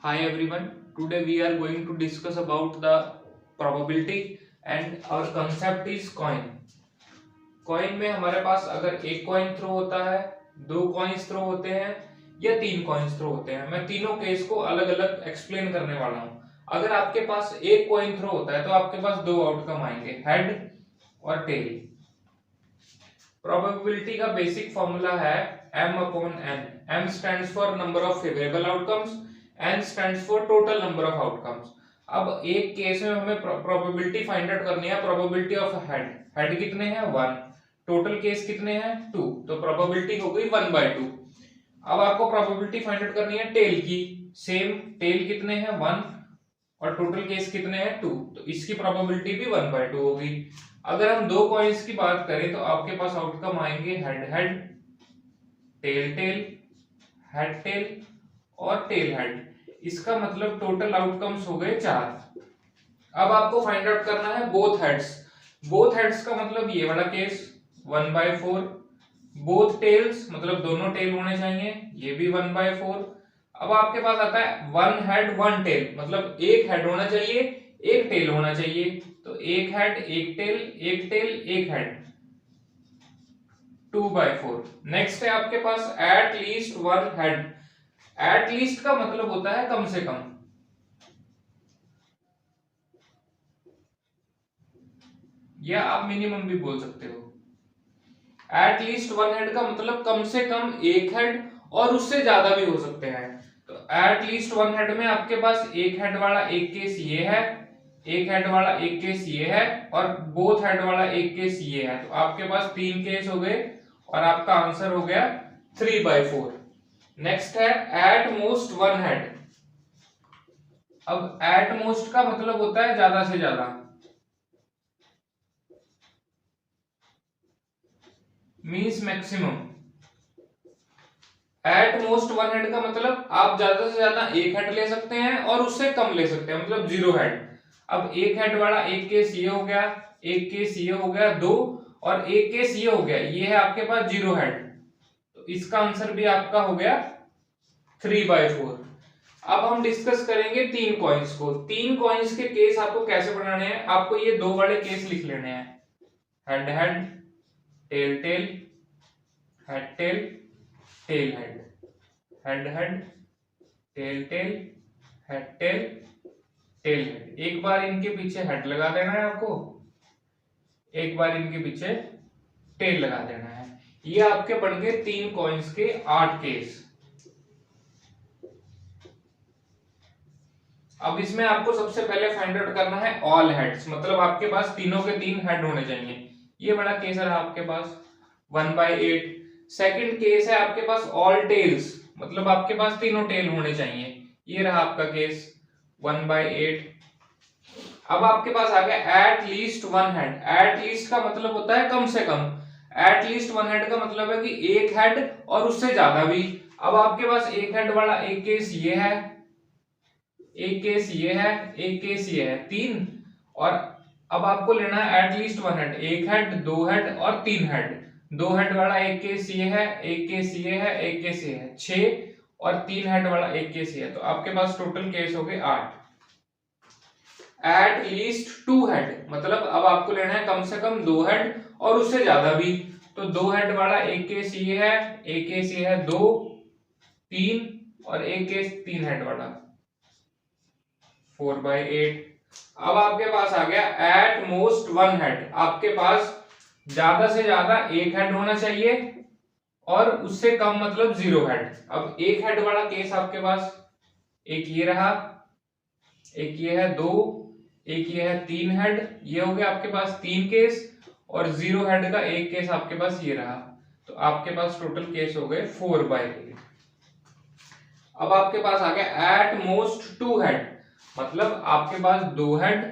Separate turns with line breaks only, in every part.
Hi everyone, today we are going to discuss about the probability and our concept is coin. Coin में हमारे पास अगर एक coin throw होता है, दो कॉइन्स थ्रो होते हैं या तीन कॉइन्स थ्रो होते हैं। मैं तीनों केस को अलग अलग एक्सप्लेन करने वाला हूँ। अगर आपके पास एक कॉइन थ्रो होता है तो आपके पास दो आउटकम आएंगे, हेड और टेल। प्रोबेबिलिटी का बेसिक फॉर्मूला है m upon n। m stands for number of favourable outcomes, n stands for total number of outcomes. अब एक केस में हमें प्रोबेबिलिटी फाइंड आउट करनी है, प्रोबेबिलिटी ऑफ हेड। हेड कितने हैं? 1। टोटल केस कितने हैं? 2। तो प्रोबेबिलिटी हो गई 1/2। अब आपको प्रोबेबिलिटी फाइंड आउट करनी है टेल की। सेम, टेल कितने हैं? 1 और टोटल केस कितने हैं? 2। तो इसकी प्रोबेबिलिटी भी 1/2 होगी। अगर हम दो कॉइन्स की बात करें तो आपके पास आउटकम आएंगे head head, tail tail, head tail और टेल हेड। इसका मतलब टोटल आउटकम्स हो गए 4। अब आपको फाइंड आउट करना है बोथ हेड्स। बोथ हेड्स का मतलब ये वाला केस 1/4। बोथ टेल्स मतलब दोनों टेल होने चाहिए, ये भी 1/4। अब आपके पास आता है वन हेड वन टेल, मतलब एक हेड होना चाहिए, एक टेल होना चाहिए। तो एक हेड एक टेल, एक टेल एक हेड, 2/4। नेक्स्ट है आपके पास at least one head. At least का मतलब होता है कम से कम, या आप मिनिमम भी बोल सकते हो। एट लीस्ट वन हेड का मतलब कम से कम एक हेड और उससे ज्यादा भी हो सकते हैं। तो एट लीस्ट वन हेड में आपके पास एक हेड वाला एक केस ये है, एक हेड वाला एक केस ये है और बोथ हेड वाला एक केस ये है। तो आपके पास तीन केस हो गए और आपका आंसर हो गया 3/4। नेक्स्ट है एट मोस्ट वन हेड। अब एट मोस्ट का मतलब होता है ज्यादा से ज्यादा, means maximum. At most one head का मतलब आप ज्यादा से ज्यादा एक हेड ले सकते हैं और उससे कम ले सकते हैं, मतलब 0 हेड। अब एक हेड वाला एक केस ये हो गया, एक केस ये हो गया 2 और एक केस ये हो गया, ये है आपके पास 0 हेड। तो इसका आंसर भी आपका हो गया 3/4। अब हम डिस्कस करेंगे तीन कॉइन्स को। तीन कॉइन्स के केस आपको कैसे बनाने हैं, आपको ये दो वाले केस लिख लेने हैं, head head, tail tail, head tail, tail head, head head, tail tail, head tail, tail head. एक बार इनके पीछे हेड लगा देना है आपको, एक बार इनके पीछे टेल लगा देना है। ये आपके बन गए तीन कॉइन्स के 8 केस। अब इसमें आपको सबसे पहले फाइंड आउट करना है ऑल हेड्स, मतलब आपके पास तीनों के तीन हेड होने चाहिए। ये बड़ा केस है आपके पास 1/8। सेकंड केस है आपके पास ऑल टेल्स, मतलब आपके पास तीनों टेल होने चाहिए, ये रहा आपका केस 1/8। अब आपके पास आ गया eight least one head. At least का मतलब होता है कम से कम, एट लीस्ट वन हेड का मतलब है कि एक हेड और उससे ज्यादा भी। अब आपके पास एक हेड वाला एक केस ये है, एक केस ये है, एक केस ये है, तीन। और अब आपको लेना है एट लीस्ट वन हेड, एक हेड, दो हेड और तीन हेड। दो हेड वाला एक केस ये है, एक केस ये है, एक केस ये है, 6 और तीन हेड वाला एक केस ये है। तो आपके पास टोटल केस हो गए 8। एट लीस्ट टू हेड मतलब अब आपको लेना है कम से कम दो हेड और उससे ज्यादा भी। तो दो हेड वाला एक केस ये है, एक केस ये है, 2 3 और एक केस तीन हेड वाला 4/8। अब आपके पास आ गया एट मोस्ट वन हेड। आपके पास ज्यादा से ज्यादा एक हेड होना चाहिए और उससे कम मतलब 0 हेड। अब एक हेड वाला केस आपके पास एक ये रहा, एक ये है 2, एक ये है 3 हेड, ये हो गया आपके पास 3 केस और 0 हेड का एक केस आपके पास ये रहा। तो आपके पास टोटल केस हो गए 4/8। अब आपके पास आ गया एट मोस्ट टू हेड, मतलब आपके पास दो हेड,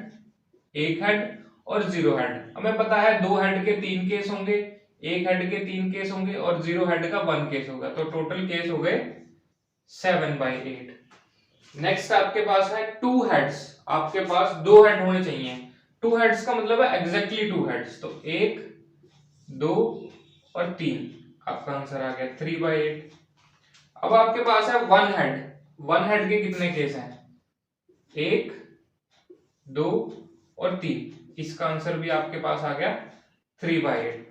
एक हेड और 0 हेड। हमें पता है दो हेड के तीन केस होंगे, एक हेड के तीन केस होंगे और 0 हेड का 1 केस होगा। तो टोटल केस हो गए 7/8। नेक्स्ट आपके पास है टू हेड्स। आपके पास दो हेड होने चाहिए। टू हेड्स का मतलब है एग्जैक्टली टू हेड्स। तो 1 2 और 3, आपका आंसर आ गया 3/8। अब आपके पास है वन हेड। वन हेड के कितने केस हैं? 1, 2 और 3। इसका आंसर भी आपके पास आ गया 3/8।